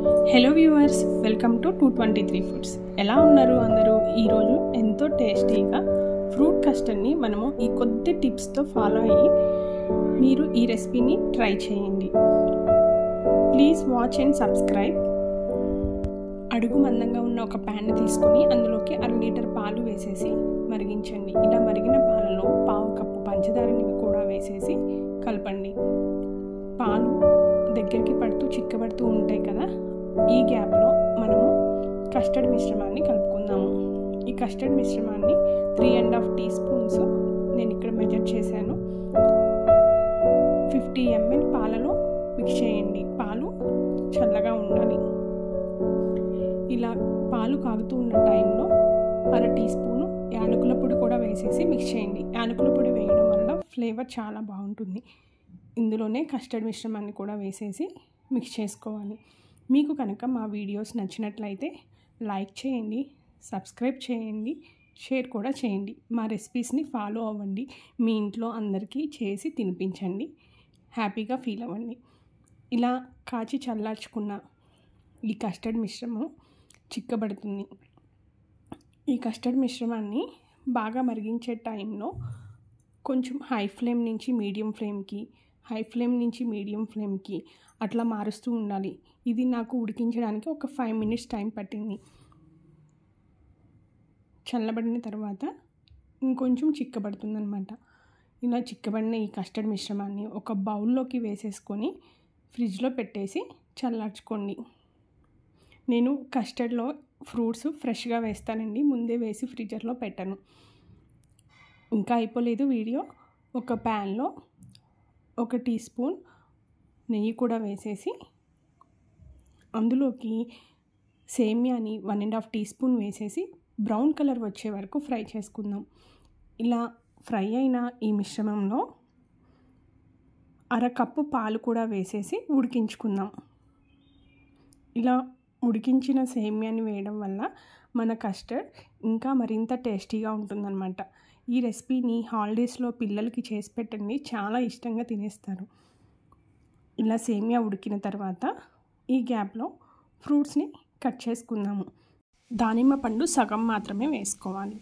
Hello viewers, welcome to 223 foods. ఎలా ఉన్నారు అందరూ? ఈరోజు ఎంతో టేస్టీగా ఫ్రూట్ కస్టర్డ్ని మనము ఈ కొద్ది టిప్స్తో ఫాలో అయ్యి మీరు ఈ రెసిపీని ట్రై చేయండి. Please watch and subscribe. అడుగు మందంగా ఉన్న ఒక ప్యాన్ తీసుకొని అందులోకి 1/2 లీటర్ పాలు వేసేసి మరిగించండి. ఇలా మరిగిన పాలలో 1/2 కప్పు పంచదారని కూడా వేసేసి కలపండి. పాలు దగ్గరికి పడుతూ చిక్కబడుతూ ఉంటాయి కదా, ఈ గ్యాప్లో మనము కస్టర్డ్ మిశ్రమాన్ని కలుపుకుందాము. ఈ కస్టర్డ్ మిశ్రమాన్ని 3.5 టీ స్పూన్స్ నేను ఇక్కడ మెజర్ చేశాను. 50 ml పాలలో మిక్స్ చేయండి. పాలు చల్లగా ఉండాలి. ఇలా పాలు కాగుతూ ఉన్న టైంలో 1/2 టీ స్పూను యాలకుల పొడి కూడా వేసేసి మిక్స్ చేయండి. యాలకుల పొడి వేయడం వల్ల ఫ్లేవర్ చాలా బాగుంటుంది. ఇందులోనే కస్టర్డ్ మిశ్రమాన్ని కూడా వేసేసి మిక్స్ చేసుకోవాలి. మీకు కనుక మా వీడియోస్ నచ్చినట్లయితే లైక్ చేయండి, సబ్స్క్రైబ్ చేయండి, షేర్ కూడా చేయండి. మా రెసిపీస్ని ఫాలో అవ్వండి. మీ ఇంట్లో అందరికీ చేసి తినిపించండి. హ్యాపీగా ఫీల్ అవ్వండి. ఇలా కాచి చల్లార్చుకున్న ఈ కస్టర్డ్ మిశ్రమం చిక్కబడుతుంది. ఈ కస్టర్డ్ మిశ్రమాన్ని బాగా మరిగించే టైంలో కొంచెం హై ఫ్లేమ్ నుంచి మీడియం ఫ్లేమ్కి అట్లా మారుస్తూ ఉండాలి. ఇది నాకు ఉడికించడానికి ఒక 5 మినిట్స్ టైం పట్టింది. చల్లబడిన తర్వాత ఇంకొంచెం చిక్కబడుతుందన్నమాట. ఇలా చిక్కబడిన ఈ కస్టర్డ్ మిశ్రమాన్ని ఒక బౌల్లోకి వేసేసుకొని ఫ్రిడ్జ్లో పెట్టేసి చల్లార్చుకోండి. నేను కస్టర్డ్లో ఫ్రూట్స్ ఫ్రెష్గా వేస్తానండి, ముందే వేసి ఫ్రిడ్జర్లో పెట్టను. ఇంకా అయిపోలేదు వీడియో. ఒక ప్యాన్లో 1 టీ స్పూన్ నెయ్యి కూడా వేసేసి అందులోకి సేమియాని 1.5 టీ స్పూన్ వేసేసి బ్రౌన్ కలర్ వచ్చే వరకు ఫ్రై చేసుకుందాం. ఇలా ఫ్రై అయిన ఈ మిశ్రమంలో 1/2 కప్పు పాలు కూడా వేసేసి ఉడికించుకుందాం. ఇలా ఉడికించిన సేమియాని వేయడం వల్ల మన కస్టర్డ్ ఇంకా మరింత టేస్టీగా ఉంటుందన్నమాట. ఈ రెసిపీని హాలిడేస్లో పిల్లలకి చేసి పెట్టండి, చాలా ఇష్టంగా తినేస్తారు. ఇలా సేమియా ఉడికిన తర్వాత ఈ గ్యాప్లో ఫ్రూట్స్ని కట్ చేసుకుందాము. దానిమ్మ పండు సగం మాత్రమే వేసుకోవాలి.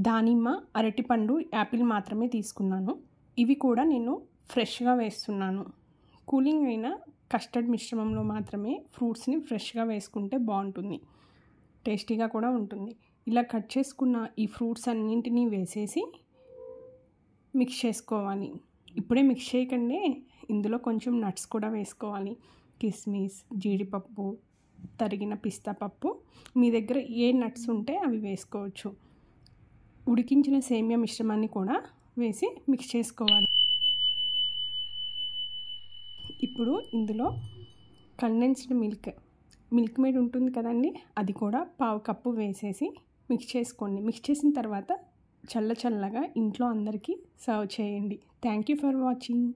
దానిమ్మ, అరటిపండు, యాపిల్ మాత్రమే తీసుకున్నాను. ఇవి కూడా నేను ఫ్రెష్గా వేస్తున్నాను. కూలింగ్ అయిన కస్టర్డ్ మిశ్రమంలో మాత్రమే ఫ్రూట్స్ని ఫ్రెష్గా వేసుకుంటే బాగుంటుంది, టేస్టీగా కూడా ఉంటుంది. ఇలా కట్ చేసుకున్న ఈ ఫ్రూట్స్ అన్నింటినీ వేసేసి మిక్స్ చేసుకోవాలి. ఇప్పుడే మిక్స్ చేయకండి, ఇందులో కొంచెం నట్స్ కూడా వేసుకోవాలి. కిస్మిస్, జీడిపప్పు, తరిగిన పిస్తా పప్పు, మీ దగ్గర ఏ నట్స్ ఉంటే అవి వేసుకోవచ్చు. ఉడికించిన సేమియా మిశ్రమాన్ని కూడా వేసి మిక్స్ చేసుకోవాలి. ఇప్పుడు ఇందులో కండెన్స్డ్ మిల్క్ మేడ్ ఉంటుంది కదండి, అది కూడా 1/2 కప్పు వేసేసి మిక్స్ చేసుకోండి. మిక్స్ చేసిన తర్వాత చల్లగా ఇంట్లో అందరికీ సర్వ్ చేయండి. Thank you for watching.